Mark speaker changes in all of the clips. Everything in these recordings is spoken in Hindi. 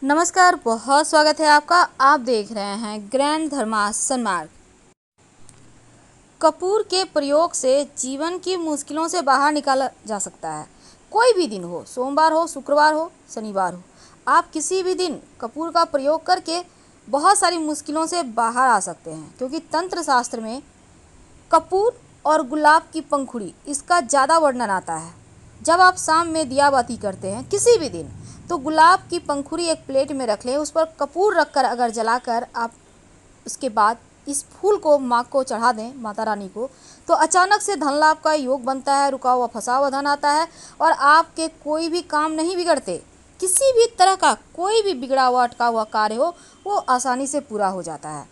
Speaker 1: नमस्कार, बहुत स्वागत है आपका। आप देख रहे हैं ग्रैंड धर्मासन मार्ग। कपूर के प्रयोग से जीवन की मुश्किलों से बाहर निकाला जा सकता है। कोई भी दिन हो, सोमवार हो, शुक्रवार हो, शनिवार हो, आप किसी भी दिन कपूर का प्रयोग करके बहुत सारी मुश्किलों से बाहर आ सकते हैं। क्योंकि तंत्र शास्त्र में कपूर और गुलाब की पंखुड़ी इसका ज़्यादा वर्णन आता है। जब आप शाम में दिया बाती करते हैं किसी भी दिन, तो गुलाब की पंखुड़ी एक प्लेट में रख लें, उस पर कपूर रखकर अगर जलाकर आप उसके बाद इस फूल को माँ को चढ़ा दें, माता रानी को, तो अचानक से धन लाभ का योग बनता है, रुका हुआ फंसा हुआ धन आता है और आपके कोई भी काम नहीं बिगड़ते। किसी भी तरह का कोई भी बिगड़ा हुआ अटका हुआ कार्य हो, वो आसानी से पूरा हो जाता है।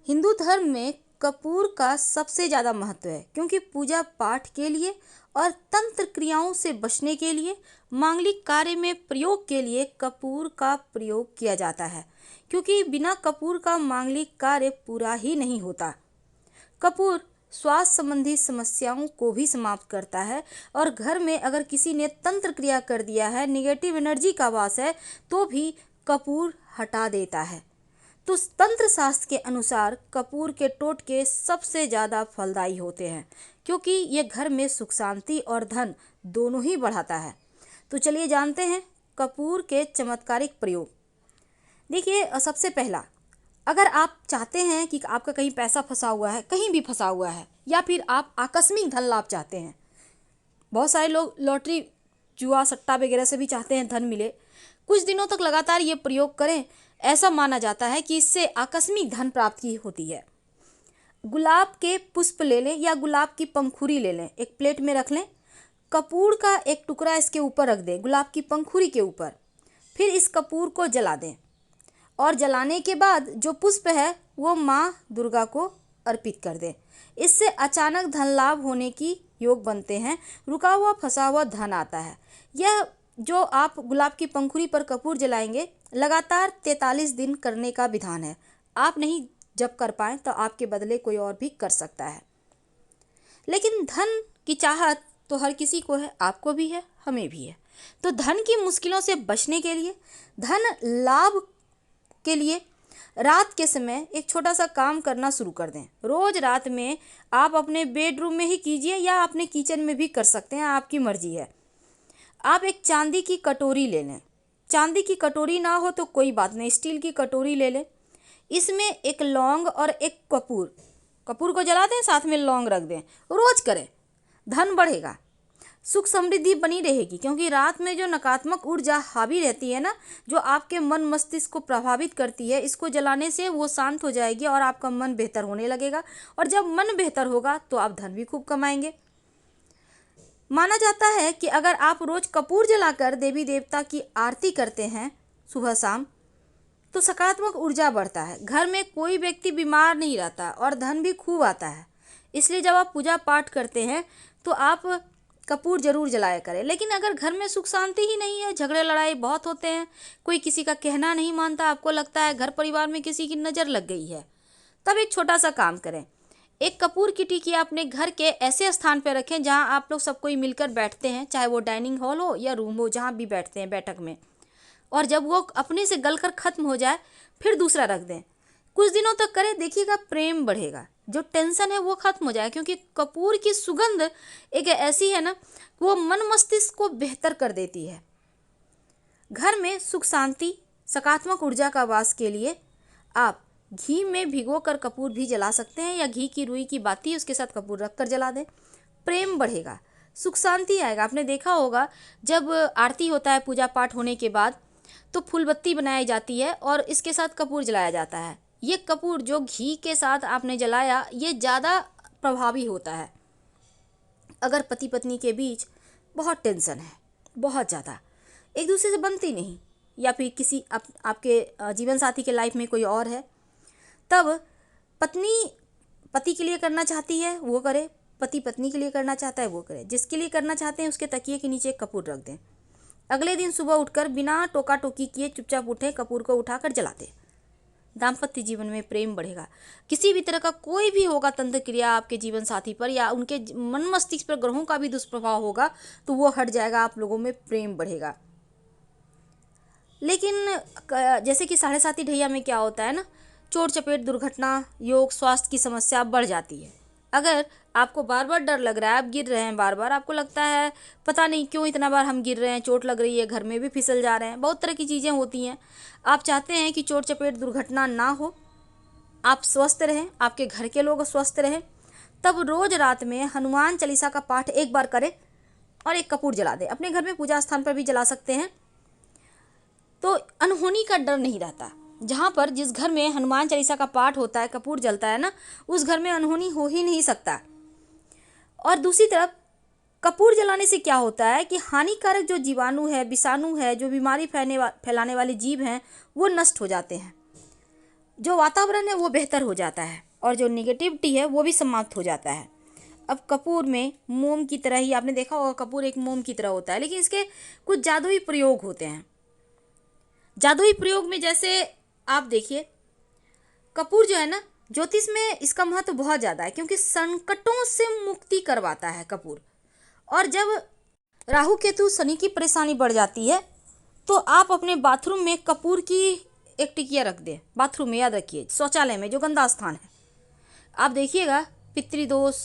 Speaker 1: हिंदू धर्म में कपूर का सबसे ज़्यादा महत्व है, क्योंकि पूजा पाठ के लिए और तंत्र क्रियाओं से बचने के लिए, मांगलिक कार्य में प्रयोग के लिए कपूर का प्रयोग किया जाता है। क्योंकि बिना कपूर का मांगलिक कार्य पूरा ही नहीं होता। कपूर स्वास्थ्य संबंधी समस्याओं को भी समाप्त करता है और घर में अगर किसी ने तंत्र क्रिया कर दिया है, निगेटिव एनर्जी का वास है, तो भी कपूर हटा देता है। तो तंत्र शास्त्र के अनुसार कपूर के टोटके सबसे ज़्यादा फलदायी होते हैं, क्योंकि ये घर में सुख शांति और धन दोनों ही बढ़ाता है। तो चलिए जानते हैं कपूर के चमत्कारिक प्रयोग। देखिए, सबसे पहला, अगर आप चाहते हैं कि आपका कहीं पैसा फंसा हुआ है, कहीं भी फंसा हुआ है, या फिर आप आकस्मिक धन लाभ चाहते हैं, बहुत सारे लोग लॉटरी, जुआ, सट्टा वगैरह से भी चाहते हैं धन मिले, कुछ दिनों तक लगातार ये प्रयोग करें। ऐसा माना जाता है कि इससे आकस्मिक धन प्राप्ति होती है। गुलाब के पुष्प ले लें या गुलाब की पंखुड़ी ले लें, एक प्लेट में रख लें, कपूर का एक टुकड़ा इसके ऊपर रख दें, गुलाब की पंखुड़ी के ऊपर। फिर इस कपूर को जला दें और जलाने के बाद जो पुष्प है वो माँ दुर्गा को अर्पित कर दें। इससे अचानक धन लाभ होने की योग बनते हैं, रुका हुआ फंसा हुआ धन आता है। यह जो आप गुलाब की पंखुड़ी पर कपूर जलाएंगे, लगातार 43 दिन करने का विधान है। आप नहीं जब कर पाएँ तो आपके बदले कोई और भी कर सकता है। लेकिन धन की चाहत तो हर किसी को है, आपको भी है, हमें भी है। तो धन की मुश्किलों से बचने के लिए, धन लाभ के लिए रात के समय एक छोटा सा काम करना शुरू कर दें। रोज रात में आप अपने बेडरूम में ही कीजिए या अपने किचन में भी कर सकते हैं, आपकी मर्जी है। आप एक चांदी की कटोरी ले लें। चांदी की कटोरी ना हो तो कोई बात नहीं, स्टील की कटोरी ले लें। इसमें एक लौंग और एक कपूर को जला दें, साथ में लौंग रख दें। रोज करें, धन बढ़ेगा, सुख समृद्धि बनी रहेगी। क्योंकि रात में जो नकारात्मक ऊर्जा हावी रहती है ना, जो आपके मन मस्तिष्क को प्रभावित करती है, इसको जलाने से वो शांत हो जाएगी और आपका मन बेहतर होने लगेगा। और जब मन बेहतर होगा तो आप धन भी खूब कमाएंगे। माना जाता है कि अगर आप रोज कपूर जलाकर देवी देवता की आरती करते हैं सुबह शाम, तो सकारात्मक ऊर्जा बढ़ता है, घर में कोई व्यक्ति बीमार नहीं रहता और धन भी खूब आता है। इसलिए जब आप पूजा पाठ करते हैं तो आप कपूर जरूर जलाया करें। लेकिन अगर घर में सुख शांति ही नहीं है, झगड़े लड़ाई बहुत होते हैं, कोई किसी का कहना नहीं मानता, आपको लगता है घर परिवार में किसी की नज़र लग गई है, तब एक छोटा सा काम करें। एक कपूर की टिकी अपने घर के ऐसे स्थान पर रखें जहां आप लोग सब कोई मिलकर बैठते हैं, चाहे वो डाइनिंग हॉल हो या रूम हो, जहां भी बैठते हैं बैठक में। और जब वो अपने से गलकर खत्म हो जाए, फिर दूसरा रख दें। कुछ दिनों तक करें, देखिएगा प्रेम बढ़ेगा, जो टेंशन है वो खत्म हो जाए। क्योंकि कपूर की सुगंध एक ऐसी है ना, वो मन मस्तिष्क को बेहतर कर देती है। घर में सुख शांति, सकारात्मक ऊर्जा का वास के लिए आप घी में भिगो कर कपूर भी जला सकते हैं, या घी की रुई की बाती उसके साथ कपूर रख कर जला दें। प्रेम बढ़ेगा, सुख शांति आएगा। आपने देखा होगा जब आरती होता है पूजा पाठ होने के बाद, तो फूलबत्ती बनाई जाती है और इसके साथ कपूर जलाया जाता है। ये कपूर जो घी के साथ आपने जलाया, ये ज़्यादा प्रभावी होता है। अगर पति पत्नी के बीच बहुत टेंशन है, बहुत ज़्यादा, एक दूसरे से बनती नहीं, या फिर किसी आपके जीवन साथी के लाइफ में कोई और है, तब पत्नी पति के लिए करना चाहती है वो करे, पति पत्नी के लिए करना चाहता है वो करे। जिसके लिए करना चाहते हैं उसके तकिए के नीचे कपूर रख दें। अगले दिन सुबह उठकर बिना टोका टोकी किए चुपचाप उठे, कपूर को उठाकर जला दें। दाम्पत्य जीवन में प्रेम बढ़ेगा। किसी भी तरह का कोई भी होगा तंत्र क्रिया आपके जीवन साथी पर, या उनके मन मस्तिष्क पर ग्रहों का भी दुष्प्रभाव होगा, तो वो हट जाएगा, आप लोगों में प्रेम बढ़ेगा। लेकिन जैसे कि 7.5 ढैया में क्या होता है ना, चोट चपेट दुर्घटना योग स्वास्थ्य की समस्या बढ़ जाती है। अगर आपको बार बार डर लग रहा है, आप गिर रहे हैं बार बार, आपको लगता है पता नहीं क्यों इतना बार हम गिर रहे हैं, चोट लग रही है, घर में भी फिसल जा रहे हैं, बहुत तरह की चीज़ें होती हैं। आप चाहते हैं कि चोट चपेट दुर्घटना ना हो, आप स्वस्थ रहें, आपके घर के लोग स्वस्थ रहें, तब रोज रात में हनुमान चालीसा का पाठ एक बार करें और एक कपूर जला दें। अपने घर में पूजा स्थान पर भी जला सकते हैं, तो अनहोनी का डर नहीं रहता। जहाँ पर जिस घर में हनुमान चालीसा का पाठ होता है, कपूर जलता है ना, उस घर में अनहोनी हो ही नहीं सकता। और दूसरी तरफ कपूर जलाने से क्या होता है कि हानिकारक जो जीवाणु है, विषाणु है, जो बीमारी फैलाने वाले जीव हैं, वो नष्ट हो जाते हैं। जो वातावरण है वो बेहतर हो जाता है और जो निगेटिविटी है वो भी समाप्त हो जाता है। अब कपूर में मोम की तरह ही, आपने देखा होगा कपूर एक मोम की तरह होता है, लेकिन इसके कुछ जादुई प्रयोग होते हैं। जादुई प्रयोग में जैसे आप देखिए, कपूर जो है ना, ज्योतिष में इसका महत्व बहुत ज़्यादा है, क्योंकि संकटों से मुक्ति करवाता है कपूर। और जब राहु केतु शनि की परेशानी बढ़ जाती है, तो आप अपने बाथरूम में कपूर की एक टिकिया रख दें। बाथरूम में, याद रखिए, शौचालय में जो गंदा स्थान है, आप देखिएगा पितृदोष,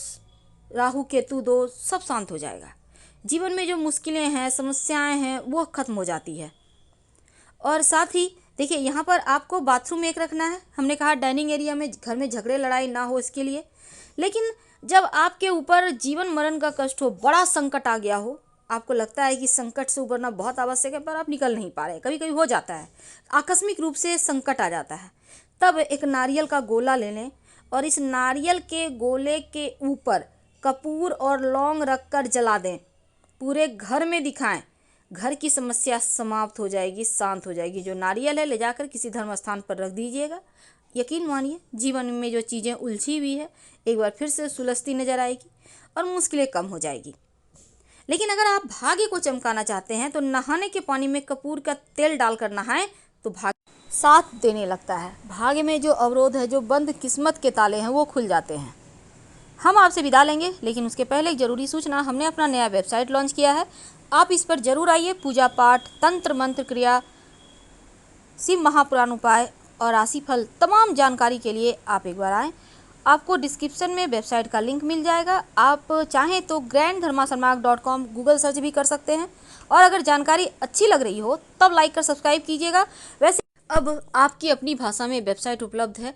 Speaker 1: राहु केतु दोष सब शांत हो जाएगा। जीवन में जो मुश्किलें हैं, समस्याएं हैं, वो खत्म हो जाती है। और साथ ही देखिए, यहाँ पर आपको बाथरूम में एक रखना है। हमने कहा डाइनिंग एरिया में, घर में झगड़े लड़ाई ना हो इसके लिए। लेकिन जब आपके ऊपर जीवन मरण का कष्ट हो, बड़ा संकट आ गया हो, आपको लगता है कि संकट से उबरना बहुत आवश्यक है, पर आप निकल नहीं पा रहे, कभी कभी हो जाता है, आकस्मिक रूप से संकट आ जाता है, तब एक नारियल का गोला ले लें और इस नारियल के गोले के ऊपर कपूर और लौंग रखकर जला दें। पूरे घर में दिखाएं, घर की समस्या समाप्त हो जाएगी, शांत हो जाएगी। जो नारियल है ले जाकर किसी धर्म स्थान पर रख दीजिएगा। यकीन मानिए, जीवन में जो चीज़ें उलझी हुई है एक बार फिर से सुलझती नजर आएगी और मुश्किलें कम हो जाएगी। लेकिन अगर आप भाग्य को चमकाना चाहते हैं तो नहाने के पानी में कपूर का तेल डालकर नहाएं तो भाग्य साथ देने लगता है। भाग्य में जो अवरोध है, जो बंद किस्मत के ताले हैं, वो खुल जाते हैं। हम आपसे विदा लेंगे, लेकिन उसके पहले एक जरूरी सूचना, हमने अपना नया वेबसाइट लॉन्च किया है। आप इस पर जरूर आइए। पूजा पाठ, तंत्र मंत्र क्रिया, शिव महापुराण उपाय और राशिफल तमाम जानकारी के लिए आप एक बार आएँ। आपको डिस्क्रिप्शन में वेबसाइट का लिंक मिल जाएगा। आप चाहें तो granddharmasarmak.com गूगल सर्च भी कर सकते हैं। और अगर जानकारी अच्छी लग रही हो तब लाइक कर सब्सक्राइब कीजिएगा। वैसे अब आपकी अपनी भाषा में वेबसाइट उपलब्ध है।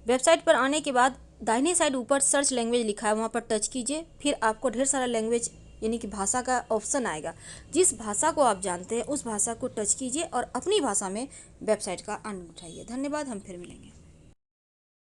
Speaker 1: वेबसाइट पर आने के बाद दाहिने साइड ऊपर सर्च लैंग्वेज लिखा है, वहाँ पर टच कीजिए। फिर आपको ढेर सारा लैंग्वेज यानी कि भाषा का ऑप्शन आएगा। जिस भाषा को आप जानते हैं उस भाषा को टच कीजिए और अपनी भाषा में वेबसाइट का आनंद उठाइए। धन्यवाद, हम फिर मिलेंगे।